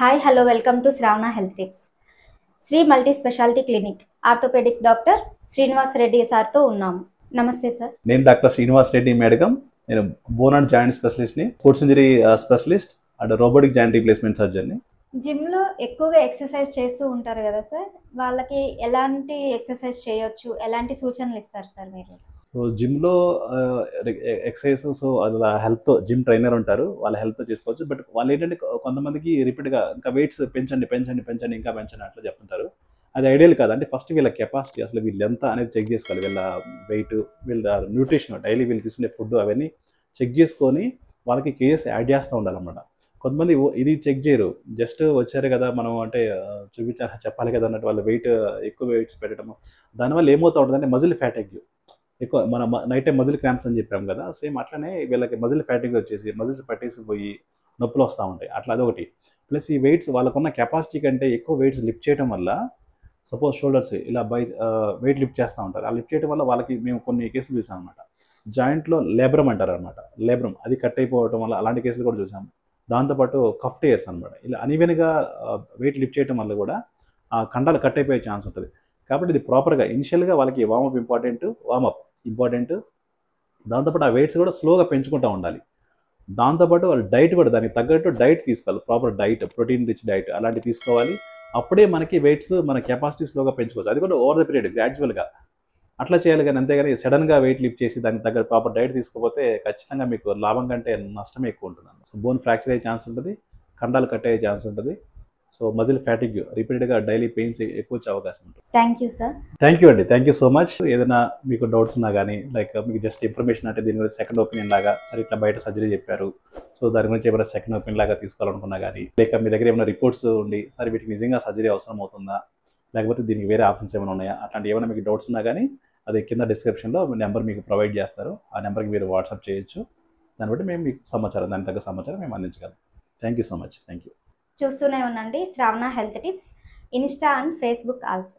Hi hello welcome to Shravana health tips. Sri multi speciality clinic orthopaedic doctor Srinivas Reddy సార్తో ఉన్నాము. నమస్తే sir. నేను డాక్టర్ శ్రీనివాస్ రెడ్డి మేడకం. నేను బోన్ అండ్ జాయింట్ స్పెషలిస్ట్ని, sports injury specialist and robotic joint replacement సర్జన్ని. జిమ్లో ఎక్కువగా ఎక్సర్సైజ్ చేస్తూ ఉంటారు కదా సార్, వాళ్ళకి ఎలాంటి ఎక్సర్సైజ్ చేయొచ్చు, ఎలాంటి సూచనలు ఇస్తారు సార్ మీరు? సో జిమ్లో ఎక్సర్సైజ్, సో అలా హెల్త్తో జిమ్ ట్రైనర్ ఉంటారు, వాళ్ళ హెల్త్తో చేసుకోవచ్చు. బట్ వాళ్ళు ఏంటంటే కొంతమందికి రిపీట్గా ఇంకా వెయిట్స్ పెంచండి పెంచండి పెంచండి ఇంకా పెంచండి అట్లా చెప్తుంటారు. అది ఐడియల్ కాదు. అంటే ఫస్ట్ వీళ్ళ కెపాసిటీ, అసలు వీళ్ళు ఎంత అనేది చెక్ చేసుకోవాలి. వీళ్ళ వెయిట్, వీళ్ళ న్యూట్రిషన్, డైలీ వీళ్ళు తీసుకునే ఫుడ్ అవన్నీ చెక్ చేసుకొని వాళ్ళకి కేజెస్ యాడ్ చేస్తూ ఉండాలన్నమాట. కొంతమంది ఇది చెక్ చేయరు, జస్ట్ వచ్చారు కదా మనం అంటే చూపించాలి చెప్పాలి కదా అన్నట్టు వాళ్ళు వెయిట్ ఎక్కువ వెయిట్స్ పెట్టడము. దానివల్ల ఏమవుతూ ఉంటుందంటే మజిల్ ఫ్యాటిగ్ ఎక్కువ. మన నైట్ టైం మజిల్ క్రాంప్స్ అని చెప్పాం కదా, సేమ్ అట్లనే వీళ్ళకి మజిల్ ఫ్యాటిగ్ వచ్చేసి మజిల్స్ పట్టేసిపోయి నొప్పులు వస్తూ ఉంటాయి. అట్లా అదొకటి. ప్లస్ ఈ వెయిట్స్ వాళ్ళకున్న కెపాసిటీ కంటే ఎక్కువ వెయిట్స్ లిఫ్ట్ చేయడం వల్ల, సపోజ్ షోల్డర్స్ ఇలా వెయిట్ లిఫ్ట్ చేస్తూ ఉంటారు. ఆ లిఫ్ట్ చేయడం వల్ల వాళ్ళకి మేము కొన్ని కేసులు చూసాం అనమాట. జాయింట్లో లేబ్రమ్ అంటారు అనమాట, లేబ్రమ్ అది కట్ అయిపోవడం వల్ల అలాంటి కేసులు కూడా చూసాం. దాంతోపాటు కఫ్ టేర్స్ అనమాట. ఇలా అన్ఈవెన్గా వెయిట్ లిఫ్ట్ చేయడం వల్ల కూడా ఆ కండాలు కట్ అయిపోయే ఛాన్స్ ఉంటుంది. కాబట్టి ఇది ప్రాపర్గా ఇనిషియల్గా వాళ్ళకి వార్మప్ ఇంపార్టెంట్. దాంతోపాటు ఆ వెయిట్స్ కూడా స్లోగా పెంచుకుంటూ ఉండాలి. దాంతోపాటు వాళ్ళు డైట్ కూడా దానికి తగ్గట్టు డైట్ తీసుకోవాలి. Proper diet, protein rich diet అలాంటివి తీసుకోవాలి. అప్పుడే మనకి వెయిట్స్ మన కెపాసిటీ స్లోగా పెంచుకోవచ్చు. అది కూడా ఓవర్ ద పీరియడ్ గ్రాడ్యువల్గా అట్లా చేయాలి. కానీ అంతేగాని సడన్గా వెయిట్ లిఫ్ట్ చేసి దానికి తగ్గ ప్రాపర్ డైట్ తీసుకోకపోతే ఖచ్చితంగా మీకు లాభం కంటే నష్టమే ఎక్కువ ఉంటుంది. సో బోన్ ఫ్రాక్చర్ అయ్యే ఛాన్స్ ఉంటుంది, కండాలు కట్ అయ్యే ఛాన్స్ ఉంటుంది. సో మజిల్ ఫ్యాటిగ్, రిపీటెడ్గా డైలీ పెయిన్స్ ఎక్కువ వచ్చే అవకాశం ఉంటుంది. Thank you sir. Thank you అండి, థ్యాంక్ యూ సో మచ్. ఏదైనా మీకు డౌట్స్ ఉన్నా కానీ, లైక్ మీకు జస్ట్ ఇన్ఫర్మేషన్ అంటే దీని గురించి సెకండ్ ఒపీనియన్ లాగా, సరే ఇట్లా బయట సర్జరీ చెప్పారు, సో దాని గురించి ఏమైనా సెకండ్ ఒపీనియన్ లాగా తీసుకోవాలనుకున్నా కానీ, లేక మీ దగ్గర ఏమైనా రిపోర్ట్స్ ఉండి సరే వీటికి నిజంగా సర్జరీ అవసరం అవుతుందా, లేకపోతే దీనికి వేరే ఆప్షన్స్ ఏమైనా ఉన్నాయా, అట్లాంటి ఏమైనా మీకు డౌట్స్ ఉన్నా కానీ అది కింద డిస్క్రిప్షన్లో నెంబర్ మీకు ప్రొవైడ్ చేస్తారు. ఆ నెంబర్కి మీరు వాట్సాప్ చేయొచ్చు. దాన్ని బట్టి మేము మీకు సమాచారం, దానికి తగ్గ సమాచారం మేము అందించగలం. Thank you so much. Thank you. చూస్తూనే ఉండండి Sravana health tips, insta and Facebook also.